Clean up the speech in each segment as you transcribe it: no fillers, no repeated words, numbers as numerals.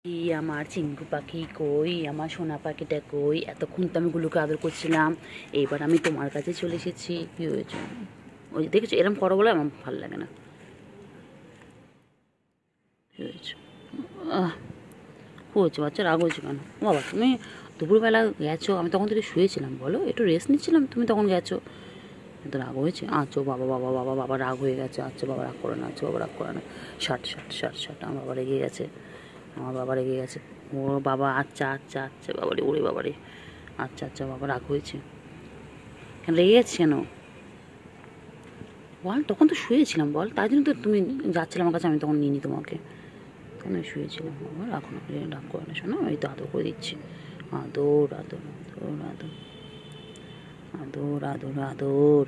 আমার চিঙ্কু পাখি কই, আমার সোনা পাখিটা কই? এতক্ষণ তো আমি গুলোকে আদর করছিলাম, এইবার আমি তোমার কাছে চলে এসেছি। কী হয়েছে? ওই দেখেছো, এরম করো বলে আমার ভালো লাগে না। কী হয়েছে? হয়েছে বাচ্চা রাগ হয়েছে কেন? বাবা তুমি দুপুরবেলা গেছো, আমি তখন থেকে শুয়েছিলাম, বলো একটু রেস্ট নিচ্ছিলাম, তুমি তখন গেছো, তো রাগ হয়েছে? আচ্ছা বাবা বাবা বাবা বাবা রাগ হয়ে গেছে। আচ্ছা বাবা রাগ করে না, আচ্ছা বাবা রাগ করে না। ষাট ষাট ষাট ষাট আমার বাবা রেগে গেছে, আমার বাবা রেগে গেছে। ও বাবা আচ্ছা আচ্ছা আচ্ছা বাবারে, ওরে বাবারে, আচ্ছা আচ্ছা বাবা রাগ হয়েছে কেন? রেগে গেছে কেন বল? তখন তো শুয়েছিলাম বল, তাই জন্য তো তুমি যাচ্ছিলে আমার কাছে, আমি তখন নিইনি তোমাকে, তখন শুয়েছিলাম। বাবা রাগ না, রাগ করে না শোনো, এই তো আদর করে দিচ্ছি। আদর আদর আদর আদর আদর আদর আদর।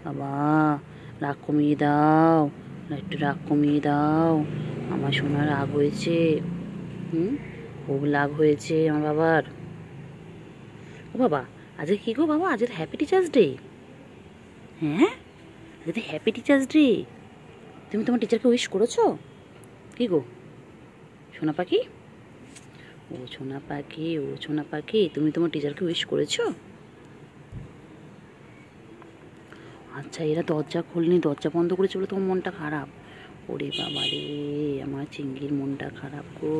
বাবা রাগ কমিয়ে দাও, একটু রাগ কমিয়ে দাও। আমার সোনা রাগ হয়েছে, খুব রাগ হয়েছে আমার বাবার। ও বাবা আজকে কী গো বাবা, আজকে হ্যাপি টিচার্স ডে। হ্যাঁ আজকে হ্যাপি টিচার্স ডে, তুমি তোমার টিচারকে উইশ করেছো? কী গো সোনা পাখি, ও সোনা পাখি, ও সোনা পাখি, তুমি তোমার টিচারকে উইশ করেছো? আচ্ছা এরা দরজা খোলেনি, দরজা বন্ধ করেছে বলে তোমার মনটা খারাপ? ওরে বাবা রে, আমার চিংড়ির মনটা খারাপ গো।